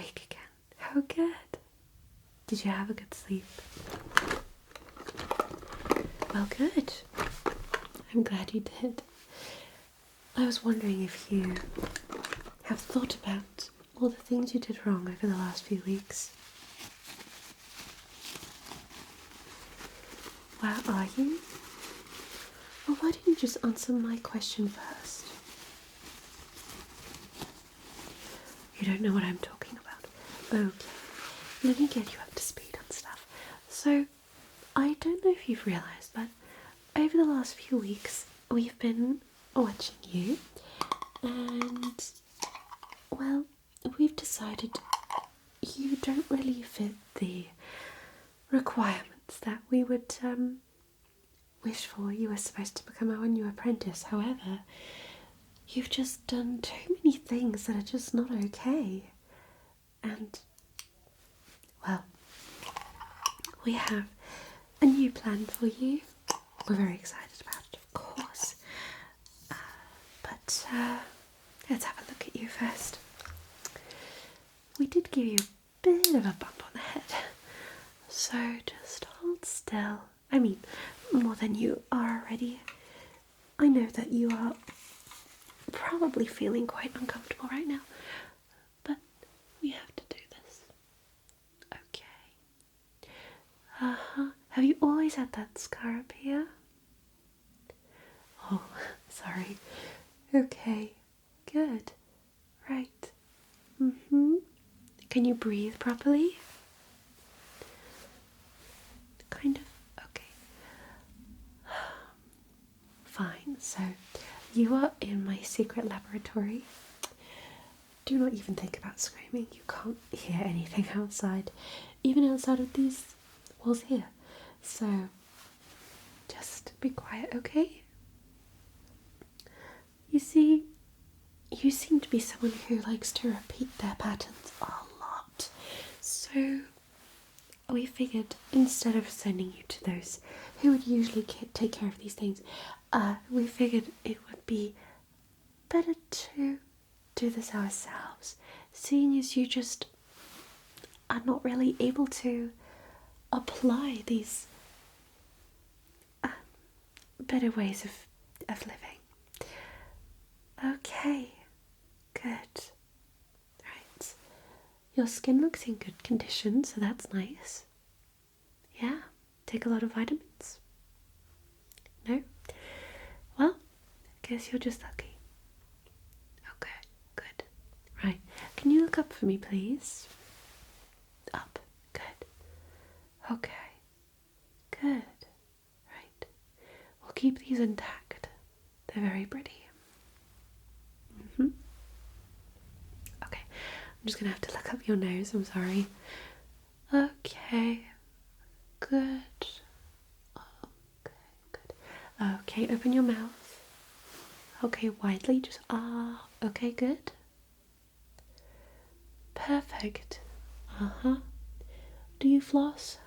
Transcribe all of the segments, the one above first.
awake again. How good. Did you have a good sleep? Well, good. I'm glad you did. I was wondering if you have thought about all the things you did wrong over the last few weeks. Where are you? Well, why don't you just answer my question first? You don't know what I'm talking about. Okay, let me get you up to speed on stuff. So, I don't know if you've realised, but over the last few weeks, we've been watching you, and, well, we've decided you don't really fit the requirements that we would wish for. You were supposed to become our new apprentice. However, you've just done too many things that are just not okay. And, well, we have a new plan for you. We're very excited about it, of course. But let's have a look at you first. We did give you a bit of a bump on the head. So just hold still. I mean, more than you are already. I know that you are probably feeling quite uncomfortable right now, but we have to do this. Okay. Have you always had that scar up here? Oh, sorry. Okay, good. Right. Can you breathe properly? Kind of. Okay. Fine. So, you are in my secret laboratory. Do not even think about screaming. You can't hear anything outside, even outside of these walls here. So, just be quiet, okay? You see, you seem to be someone who likes to repeat their patterns a lot. So, we figured instead of sending you to those who would usually take care of these things, we figured it would be better to do this ourselves, seeing as you just are not really able to apply these better ways of living. Okay, good. Right. Your skin looks in good condition, so that's nice. Yeah, take a lot of vitamins. No? Well, I guess you're just lucky. Okay, good. Right, can you look up for me, please? Up, good. Okay, good. Right, we'll keep these intact. They're very pretty. Okay, I'm just gonna have to look up your nose, I'm sorry. Okay, good. Okay, good. Okay, open your mouth. Okay, widely, just okay, good. Perfect. Do you floss?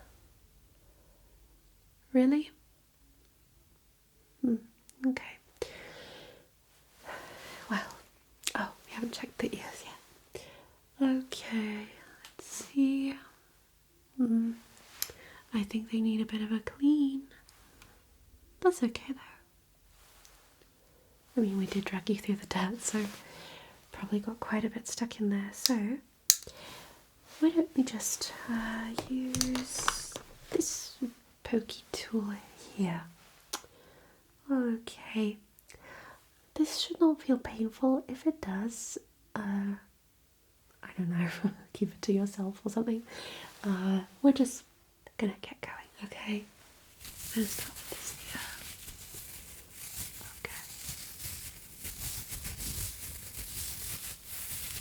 Really? Okay. Well, oh, we haven't checked the ears yet. Okay, let's see. I think they need a bit of a clean. That's okay though. I mean, we did drag you through the dirt, so probably got quite a bit stuck in there. So, why don't we just use this pokey tool here. Okay. This should not feel painful. If it does, I don't know, keep it to yourself or something. We're just gonna get going, okay? Let's start with this here. Okay.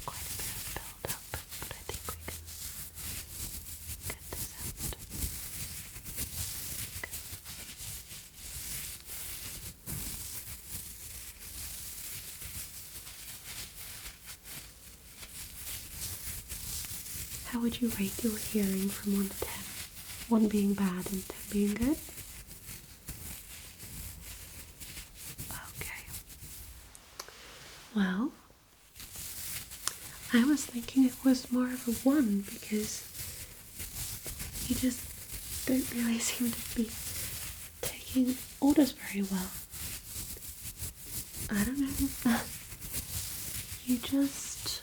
Quite a bit of build up, but I think we can get this out. Okay. How would you rate your hearing from 1 to 10? 1 being bad and 10 being good? Okay. Well, I was thinking it was more of a 1 because you just don't really seem to be taking orders very well. I don't know. You just...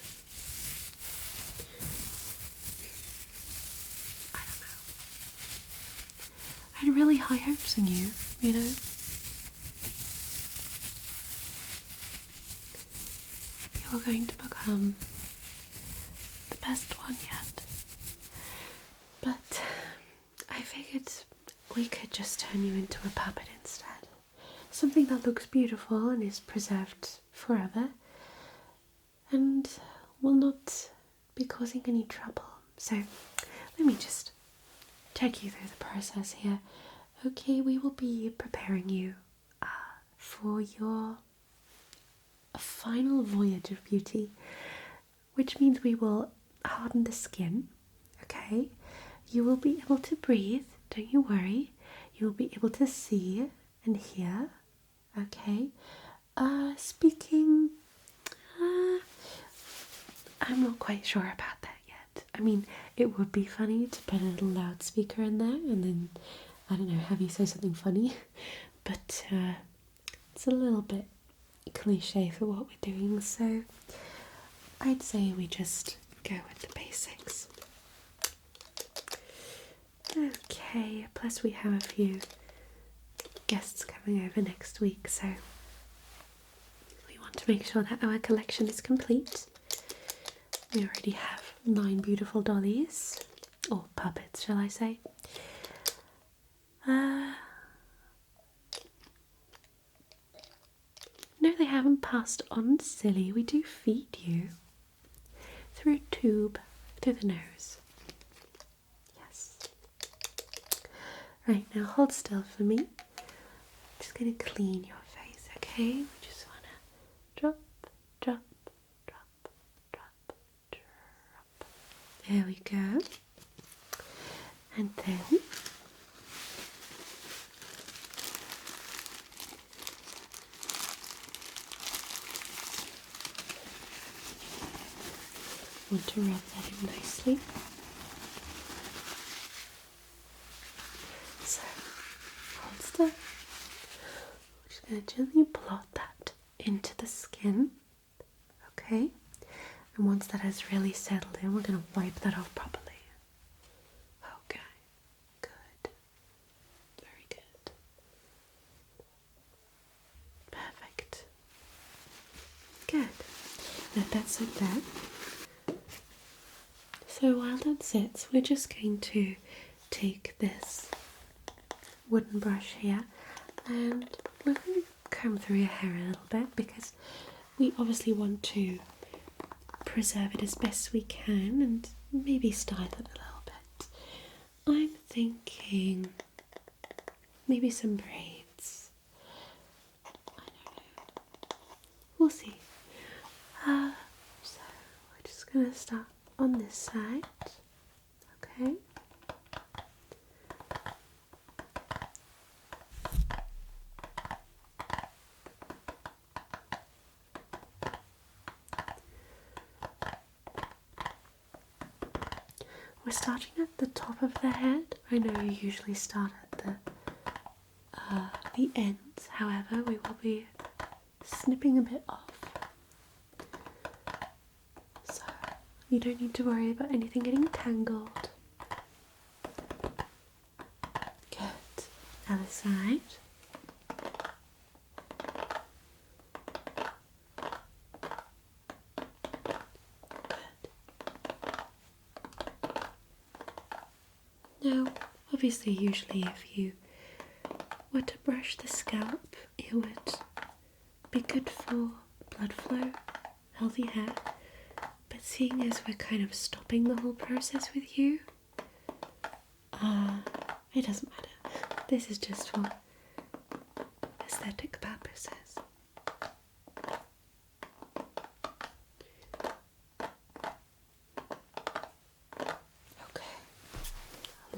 I don't know. I had really high hopes in you, you know? You're going to become the best one yet. But I figured we could just turn you into a puppet instead. Something that looks beautiful and is preserved forever and will not be causing any trouble. So let me just take you through the process here. Okay, we will be preparing you for your final voyage of beauty, which means we will harden the skin. Okay, you will be able to breathe, don't you worry. You will be able to see and hear. Okay, speaking, I'm not quite sure about that yet. I mean, it would be funny to put a little loudspeaker in there and then, I don't know, have you say something funny, but it's a little bit cliche for what we're doing, so I'd say we just go with the basics. Okay, plus we have a few guests coming over next week, so we want to make sure that our collection is complete. We already have 9 beautiful dollies, or puppets, shall I say. No, they haven't passed on, silly. We do feed you through a tube through the nose. Yes. Right, now hold still for me. I'm just going to clean your face, okay? We just want to drop, drop, drop, drop, drop. There we go. And then want to rub that in nicely. So, hold still. We're just going to gently plot that into the skin. Okay? And once that has really settled in, we're going to wipe that off properly. Okay. Good. Very good. Perfect. Good. Let that sit there. So while that sits, we're just going to take this wooden brush here and we're going to comb through your hair a little bit because we obviously want to preserve it as best we can and maybe style it a little bit. I'm thinking maybe some braids. I don't know. We'll see. So we're just going to start on this side, okay? We're starting at the top of the head. I know you usually start at the ends, however, we will be snipping a bit off. So you don't need to worry about anything getting tangled. Good. Other side. Now, obviously, usually if you were to brush the scalp, it would be good for blood flow, healthy hair. But seeing as we're kind of stopping the whole process with you, it doesn't matter. This is just for aesthetic purposes. Okay,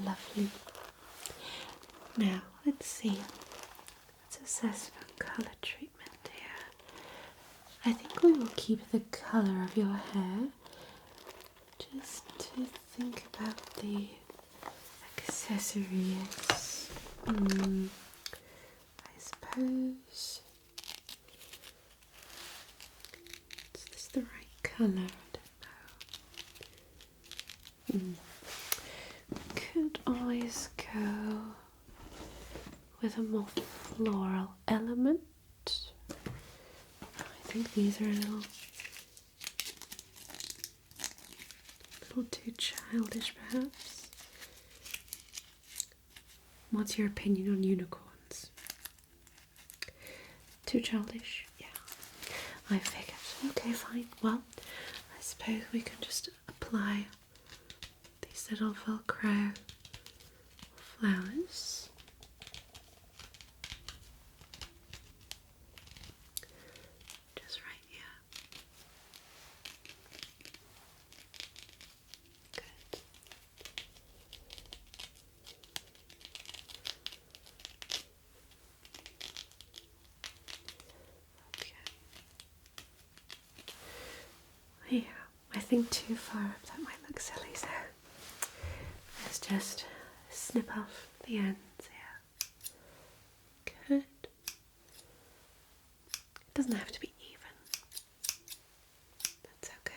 lovely. Now, let's see. Let's assess for colour treatment here. I think we will keep the colour of your hair Just to think about the accessories. I suppose. Is this the right colour? I don't know. Could always go with a more floral element. I think these are a little too childish, perhaps. What's your opinion on unicorns? Too childish? Yeah, I figured. Okay, fine. Well, I suppose we can just apply these little Velcro flowers. Just right here. Good. Okay. Yeah, I think too far up that might look silly, so let's just snip off the ends here. Good. It doesn't have to be even. That's okay.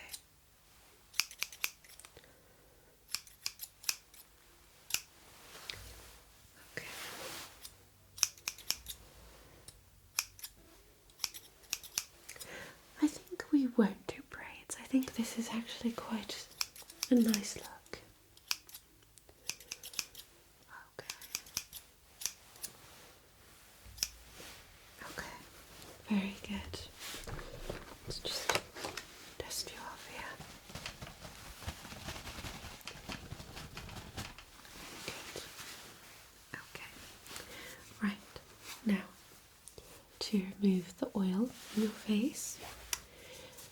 Okay. I think we won't do braids. I think this is actually quite a nice look. Okay. Okay. Very good. Let's just dust you off here. Good. Okay. Right. Now, to remove the oil from your face,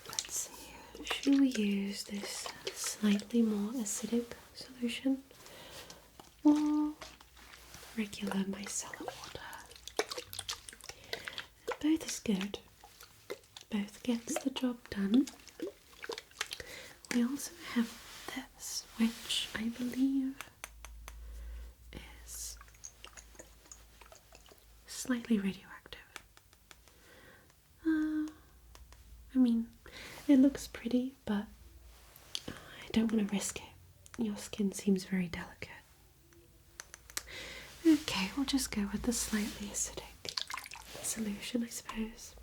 let's see, should we use this slightly more acidic solution or regular micellar water? Both is good. Both gets the job done. We also have this, which I believe is slightly radioactive. I mean, it looks pretty, but I don't want to risk it. Your skin seems very delicate. Okay, we'll just go with the slightly acidic solution, I suppose.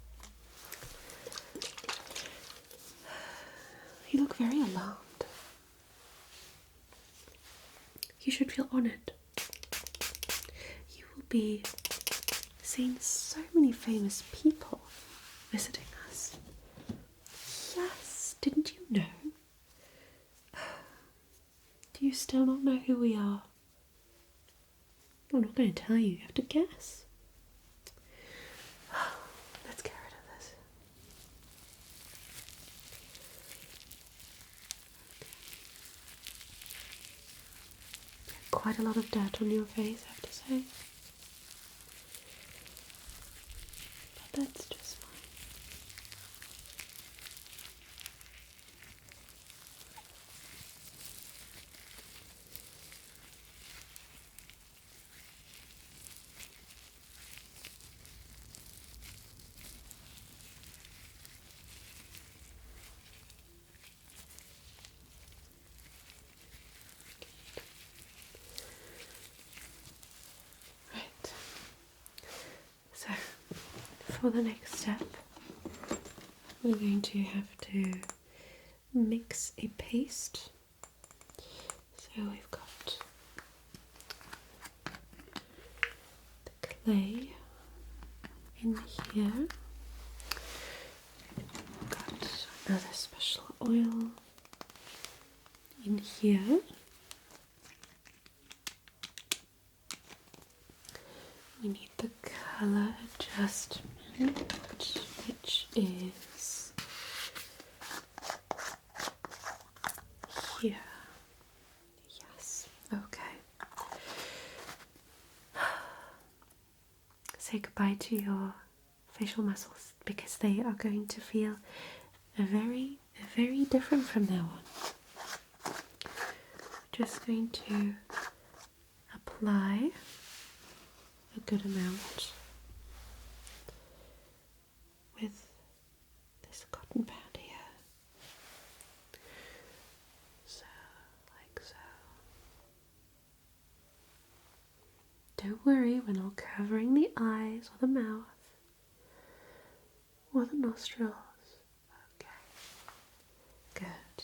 You look very alarmed. You should feel honoured. You will be seeing so many famous people visiting us. Yes, didn't you know? Do you still not know who we are? I'm not going to tell you, you have to guess. Let's get rid of this. Quite a lot of dirt on your face, I have to say. But that's just fine. Right. So, for the next step, we're going to have to mix a paste. So we've got the clay in here. We've got another special oil in here. We need the colour adjustment, which is here. Yes, okay. Say goodbye to your facial muscles because they are going to feel very different from now on. just going to apply a good amount with this cotton pad here. So, like so. Don't worry, we're not covering the eyes or the mouth or the nostrils. Okay, good.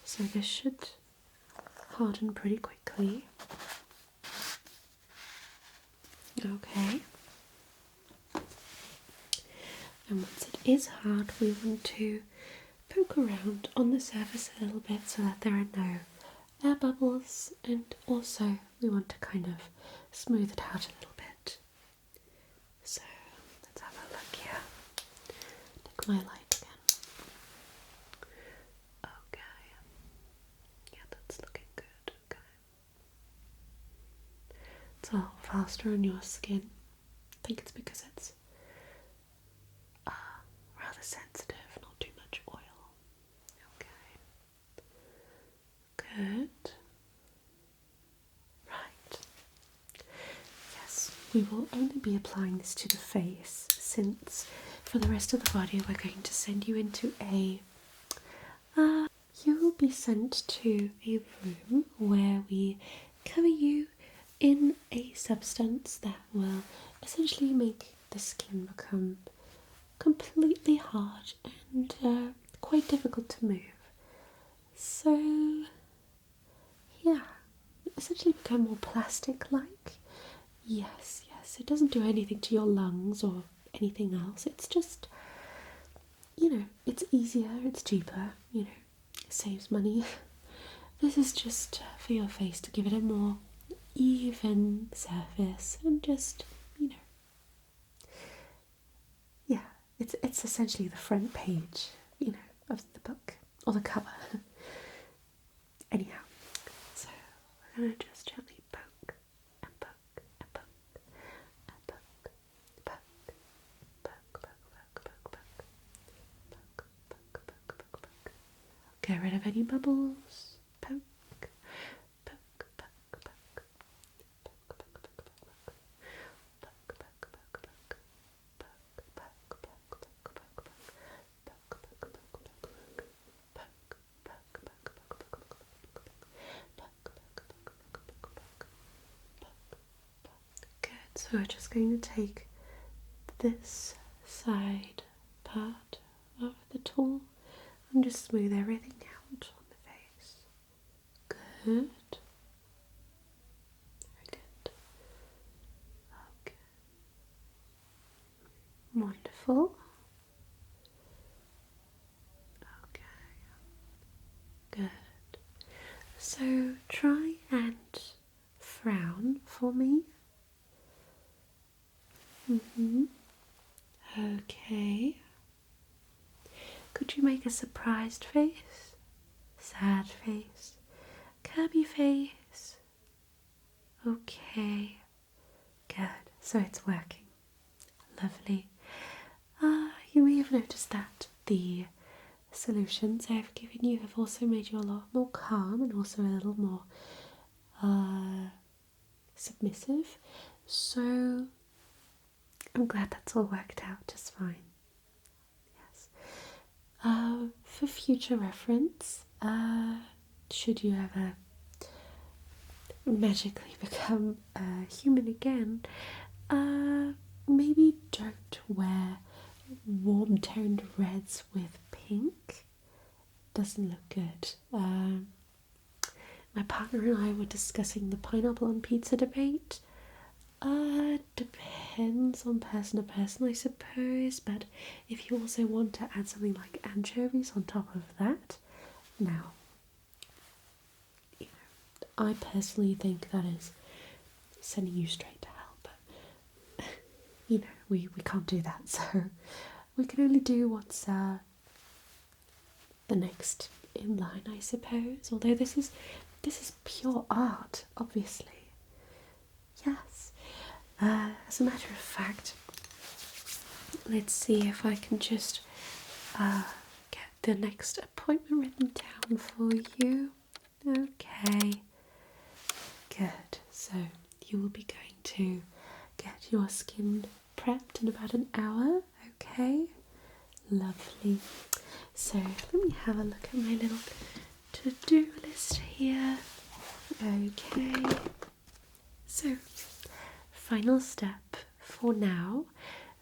So this should harden pretty quickly. Okay. And once it is hard, we want to poke around on the surface a little bit so that there are no air bubbles, and also we want to kind of smooth it out a little bit. So let's have a look here. Take my light again. Okay. Yeah, that's looking good. Okay. It's a lot faster on your skin. I think it's because it's rather sensitive, not too much oil. Okay. Good. Right. Yes, we will only be applying this to the face, since for the rest of the body we're going to send you into a you will be sent to a room where we cover you in a substance that will essentially make the skin become completely hard and quite difficult to move. So, yeah, essentially become more plastic-like. Yes, it doesn't do anything to your lungs or anything else. It's just, it's easier, it's cheaper, it saves money. This is just for your face to give it a more even surface and just, yeah, it's essentially the front page, of the book, or the cover. Anyhow, so we're going to just gently poke and poke and poke and poke, poke, poke, poke, poke, poke, poke, poke, poke, poke, poke, poke. Get rid of any bubbles. Poke, poke, poke, poke, poke, poke, poke, poke, poke. Good, so we're just going to take this side part of the tool and just smooth everything out on the face. Good. Very good. Okay. Wonderful. Okay. Good. So try and frown for me. Okay. Could you make a surprised face? Sad face? Kirby face? Okay. Good. So it's working. Lovely. You may have noticed that the solutions I've given you have also made you a lot more calm and also a little more submissive. So I'm glad that's all worked out just fine. Yes. For future reference, should you ever magically become human again, maybe don't wear warm toned reds with pink. Doesn't look good. My partner and I were discussing the pineapple on pizza debate. Depends on person to person, I suppose, but if you also want to add something like anchovies on top of that, now, I personally think that is sending you straight to hell, but, we can't do that, so we can only do what's the next in line, I suppose, although this is pure art, obviously. Yes. As a matter of fact, let's see if I can just get the next appointment written down for you. Okay, good. So you will be going to get your skin prepped in about an hour, okay? Lovely. So let me have a look at my little to-do list here. Okay. So, final step for now.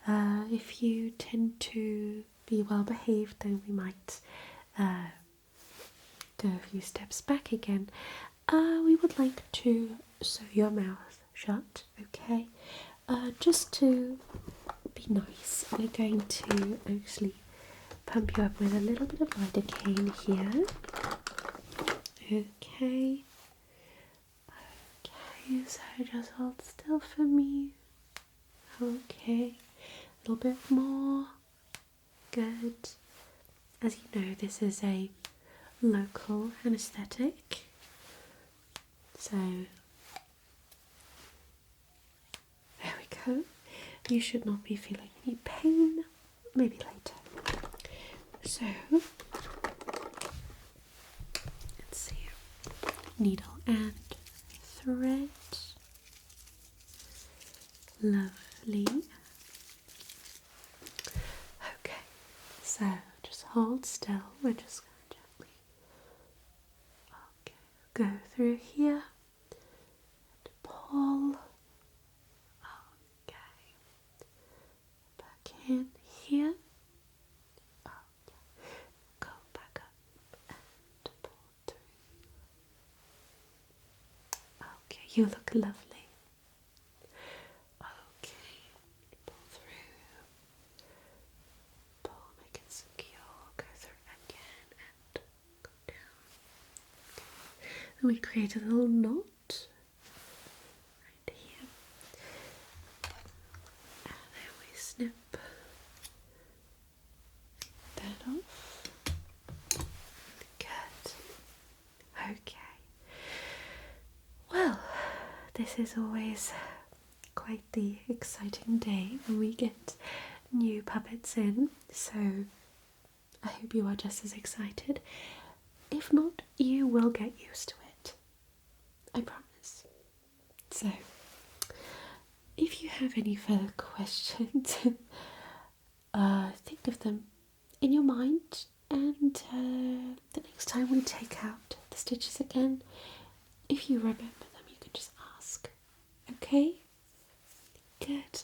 If you tend to be well behaved, then we might go a few steps back again. We would like to sew your mouth shut, okay? Just to be nice, we're going to actually pump you up with a little bit of lidocaine here. Okay. Okay, so just hold still for me. Okay, a little bit more. Good. As you know, this is a local anaesthetic. So, there we go. You should not be feeling any pain. Maybe later. So, let's see. Needle and thread. Lovely. Okay, so just hold still. We're just going to gently go through here and pull. Okay, back in here. Okay, go back up and pull through. Okay, you look lovely. Okay, pull through. Pull, make it secure. Go through again and go down. Okay. Then we create a little knot right here. And then we snip that off. Good. Okay. Well, this is always quite the exciting day when we get new puppets in, so I hope you are just as excited. If not, you will get used to it. I promise. So, if you have any further questions, think of them in your mind, and the next time we take out the stitches again, if you remember them, you can just ask. Okay? Good.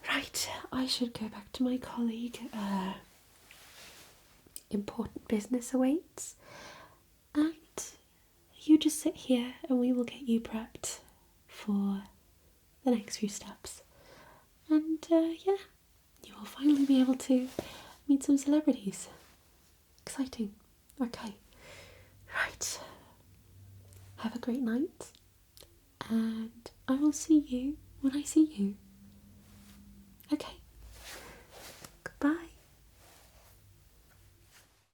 Right, I should go back to my colleague. Important business awaits. And you just sit here and we will get you prepped for the next few steps. And yeah, you will finally be able to meet some celebrities. Exciting. Okay. Right. Have a great night. And I will see you when I see you. Okay. Goodbye.